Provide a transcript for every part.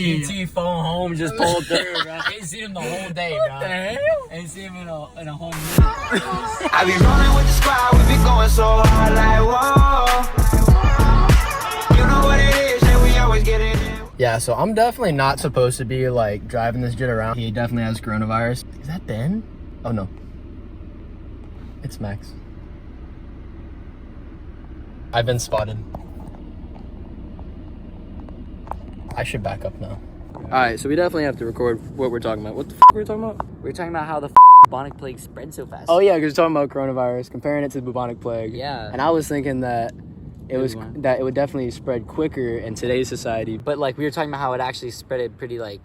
ET phone home just pulled through, bro. Ain't seen him the whole day, bro. What the hell? Ain't seen him in a whole minute. I be rolling with the squad, we be going so hard like whoa. You know what it is, and we always get it in. Yeah, so I'm definitely not supposed to be like driving this jet around. He definitely has coronavirus. Is that Ben? Oh no. It's Max. I've been spotted. I should back up now. Alright, so we definitely have to record what we're talking about. What the f were we talking about? We're talking about how the bubonic plague spread so fast. Oh yeah, because we're talking about coronavirus, comparing it to the bubonic plague. Yeah. And I was thinking that it would definitely spread quicker in today's society. But like we were talking about how it actually spread it pretty like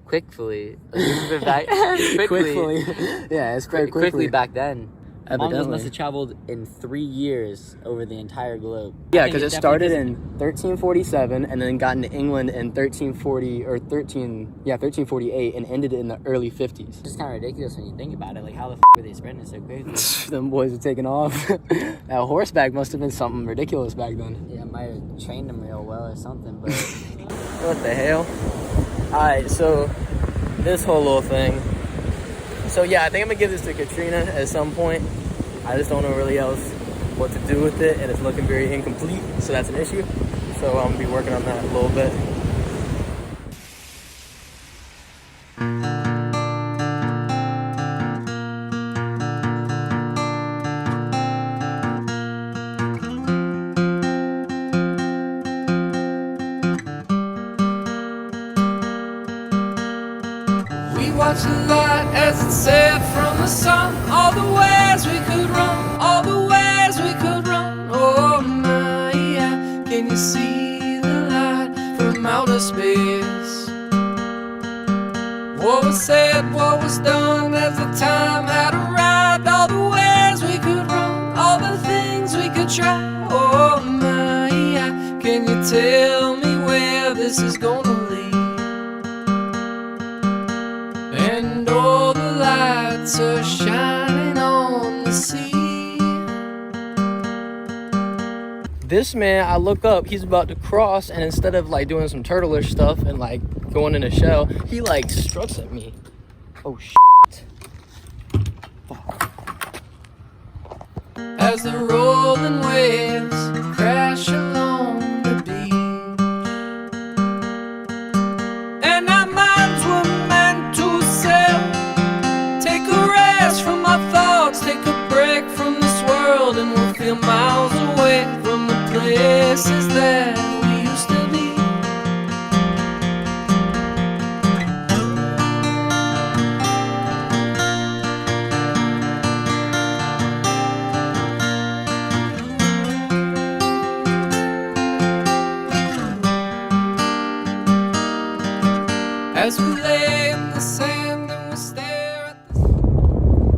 quickly. quickly. Yeah, it spread quickly back then. Evidently. Mongols must have traveled in 3 years over the entire globe. Yeah, because it started in 1347 and then got into England in 1348 and ended in the early 50s. It's just kind of ridiculous when you think about it. Like, how the were they spreading it so quickly? Them boys were taking off. That horseback must have been something ridiculous back then. Yeah, might have trained them real well or something, but... What the hell? Alright, so this whole little thing. So yeah, I think I'm gonna give this to Katrina at some point. I just don't know really else what to do with it, and it's looking very incomplete, so that's an issue. So I'm gonna be working on that a little bit. We watched the light as it set from the sun. All the ways we could run, all the ways we could run. Oh my, yeah. Can you see the light from outer space? What was said, what was done as the time had arrived. All the ways we could run, all the things we could try. Oh my, yeah. Can you tell me where this is gonna lead? And all the lights are shining on the sea. This man, I look up, he's about to cross, and instead of like doing some turtleish stuff and like going in a shell, he like struts at me. Oh shit. Fuck. As the rolling waves crash along the beach, and our minds were meant to sail. Take a rest from our thoughts, take a break from this world, and we'll feel miles away from the places that we used to be. As we lay in the sand and we stare at the...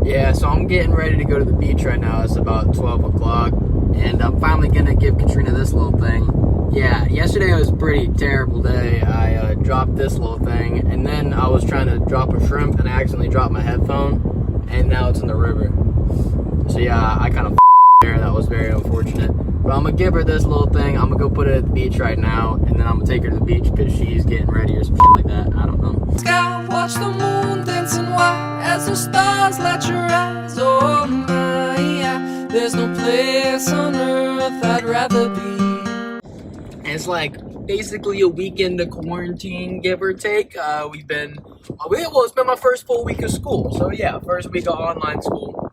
Yeah, so I'm getting ready to go to the beach right now. It's about 12 o'clock, and I'm finally gonna give Katrina this little thing. Yeah, yesterday was a pretty terrible day. I dropped this little thing, and then I was trying to drop a shrimp, and I accidentally dropped my headphone, and now it's in the river. So yeah, I kind of there. That was very unfortunate. But I'm gonna give her this little thing. I'm gonna go put it at the beach right now, and then I'm gonna take her to the beach because she's getting ready or some shit like that. I don't know. Sky, watch the moon dancing white as the stars light your eyes. Oh my, yeah. There's no place on earth I'd rather be. And it's like basically a weekend of quarantine, give or take. Well, it's been my first full week of school. So yeah, first week of online school.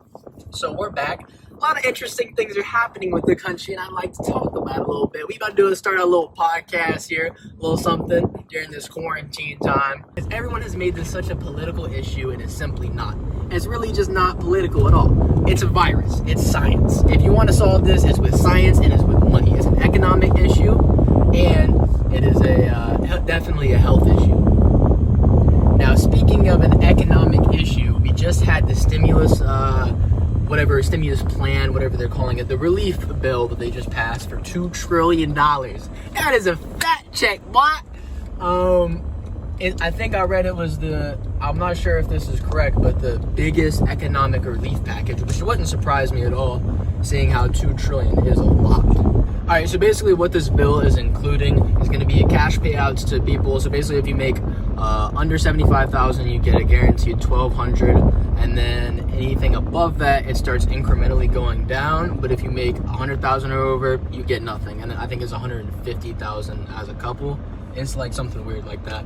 So we're back. A lot of interesting things are happening with the country, and I'd like to talk about it a little bit. We about to do is start a little podcast here, a little something during this quarantine time. Because everyone has made this such a political issue, and it's simply not. It's really just not political at all. It's a virus. It's science. If you want to solve this, it's with science and it's with money. It's an economic issue, and it is definitely a health issue. Now, speaking of an economic issue, we just had the stimulus plan, whatever they're calling it, the relief bill that they just passed for $2 trillion. That is a fat check, what? I think I read it was I'm not sure if this is correct, but the biggest economic relief package, which wouldn't surprise me at all, seeing how $2 trillion is a lot. All right, so basically what this bill is including is going to be cash payouts to people. So basically, if you make under 75,000, you get a guaranteed 1,200, and then anything above that, it starts incrementally going down. But if you make 100,000 or over, you get nothing. And I think it's 150,000 as a couple. It's like something weird like that.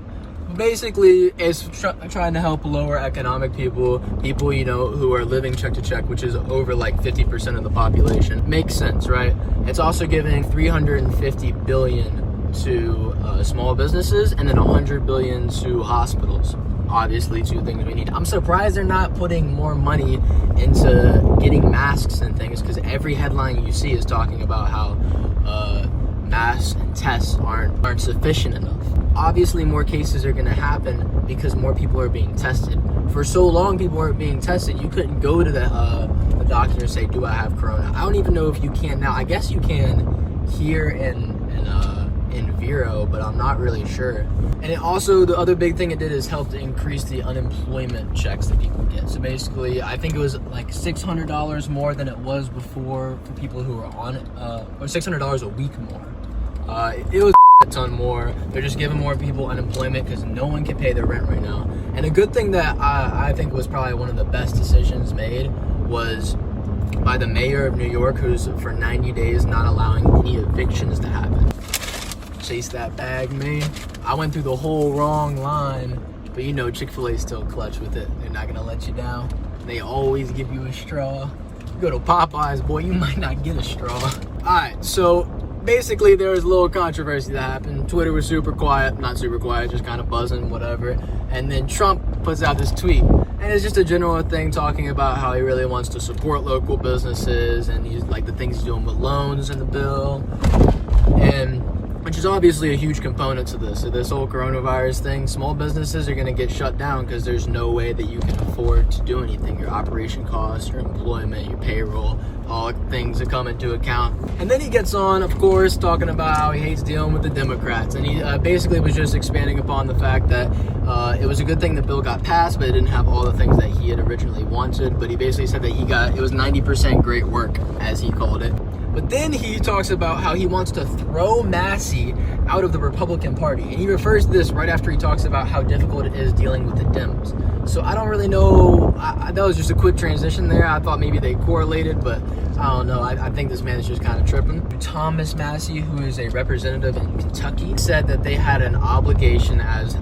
Basically, it's trying to help lower economic people, you know, who are living check to check, which is over like 50% of the population. Makes sense, right? It's also giving 350 billion to small businesses, and then 100 billion to hospitals. Obviously, two things we need. I'm surprised they're not putting more money into getting masks and things, because every headline you see is talking about how masks and tests aren't sufficient enough. Obviously, more cases are going to happen because more people are being tested. For so long, people weren't being tested. You couldn't go to the doctor and say, "Do I have corona?" I don't even know if you can now. I guess you can here in Vero, but I'm not really sure. And it also, the other big thing it did is help to increase the unemployment checks that people get. So basically, I think it was like $600 more than it was before for people who were on it, or $600 a week more. It was a ton more. They're just giving more people unemployment because no one can pay their rent right now. And a good thing that I think was probably one of the best decisions made was by the mayor of New York, who's for 90 days not allowing any evictions to happen. Chase that bag, man. I went through the whole wrong line, but you know Chick-fil-A's still clutch with it. They're not gonna let you down. They always give you a straw. You go to Popeyes, boy, you might not get a straw. Alright, so basically there was a little controversy that happened. Twitter was super quiet, not super quiet, just kind of buzzing, whatever. And then Trump puts out this tweet, and it's just a general thing talking about how he really wants to support local businesses, and he's like the things he's doing with loans in the bill, and which is obviously a huge component to this whole coronavirus thing. Small businesses are going to get shut down because there's no way that you can afford to do anything. Your operation costs, your employment, your payroll, all things that come into account. And then he gets on, of course, talking about how he hates dealing with the Democrats. And he basically was just expanding upon the fact that it was a good thing the bill got passed, but it didn't have all the things that he had originally wanted. But he basically said that it was 90% great work, as he called it. But then he talks about how he wants to throw Massey out of the Republican Party. And he refers to this right after he talks about how difficult it is dealing with the Dems. So I don't really know. That was just a quick transition there. I thought maybe they correlated, but I don't know. I think this man is just kind of tripping. Thomas Massey, who is a representative in Kentucky, said that they had an obligation as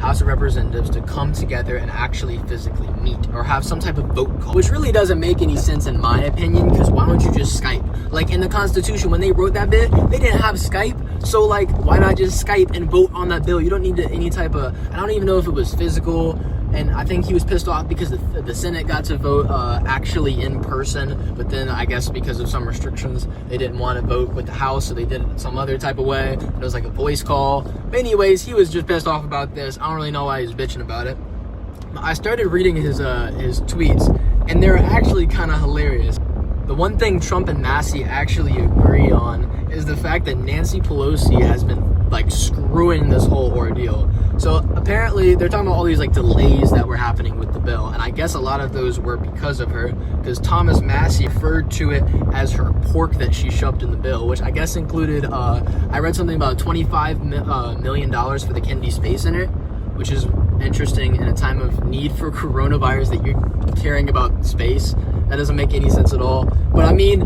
House of Representatives to come together and actually physically meet or have some type of vote call, which really doesn't make any sense in my opinion, because why don't you just Skype? Like in the Constitution, when they wrote that bit, they didn't have Skype, so like why not just Skype and vote on that bill? You don't need any type of, I don't even know if it was physical. And I think he was pissed off because the Senate got to vote actually in person, but then I guess because of some restrictions, they didn't want to vote with the House, so they did it some other type of way. It was like a voice call. But anyways, he was just pissed off about this. I don't really know why he's bitching about it. I started reading his tweets, and they're actually kind of hilarious. The one thing Trump and Massey actually agree on is the fact that Nancy Pelosi has been like screwing this whole ordeal. So apparently they're talking about all these like delays that were happening with the bill, and I guess a lot of those were because of her, because Thomas Massey referred to it as her pork that she shoved in the bill, which I guess included I read something about $25 million for the Kennedy Space Center, which is interesting in a time of need for coronavirus that you're caring about space. That doesn't make any sense at all. But I mean,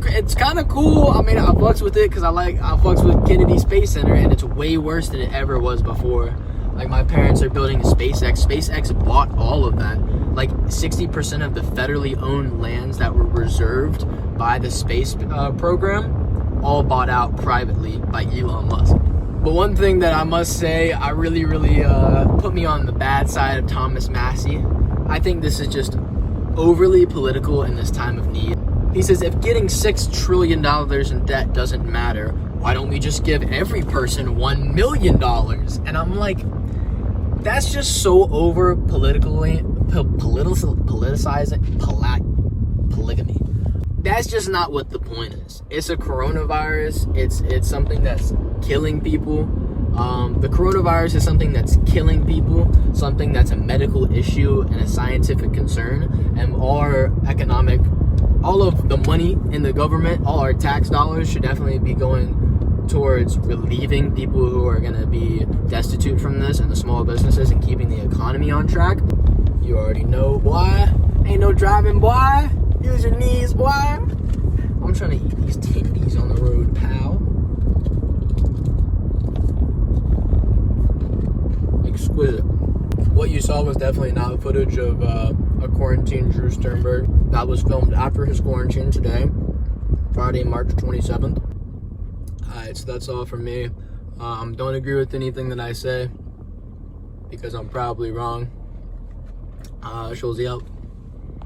it's kind of cool. I mean, I fucks with it because I fucks with Kennedy Space Center, and it's way worse than it ever was before. Like my parents are building a SpaceX. SpaceX bought all of that. Like 60% of the federally owned lands that were reserved by the space program, all bought out privately by Elon Musk. But one thing that I must say, I really put me on the bad side of Thomas Massey. I think this is just overly political in this time of need. He says, if getting $6 trillion in debt doesn't matter, why don't we just give every person $1 million? And I'm like, that's just so over politicizing polygamy. That's just not what the point is. It's a coronavirus. It's something that's killing people. The coronavirus is something that's killing people, something that's a medical issue and a scientific concern, and all of the money in the government, all our tax dollars should definitely be going towards relieving people who are going to be destitute from this and the small businesses and keeping the economy on track. You already know, boy. Ain't no driving, boy. Use your knees, boy. I'm trying to eat these tendies on the road, pal. Exquisite. What you saw was definitely not footage of a quarantine Drew Sternberg. That was filmed after his quarantine today, Friday, March 27th. Alright, so that's all from me. Don't agree with anything that I say, because I'm probably wrong. Schulze out.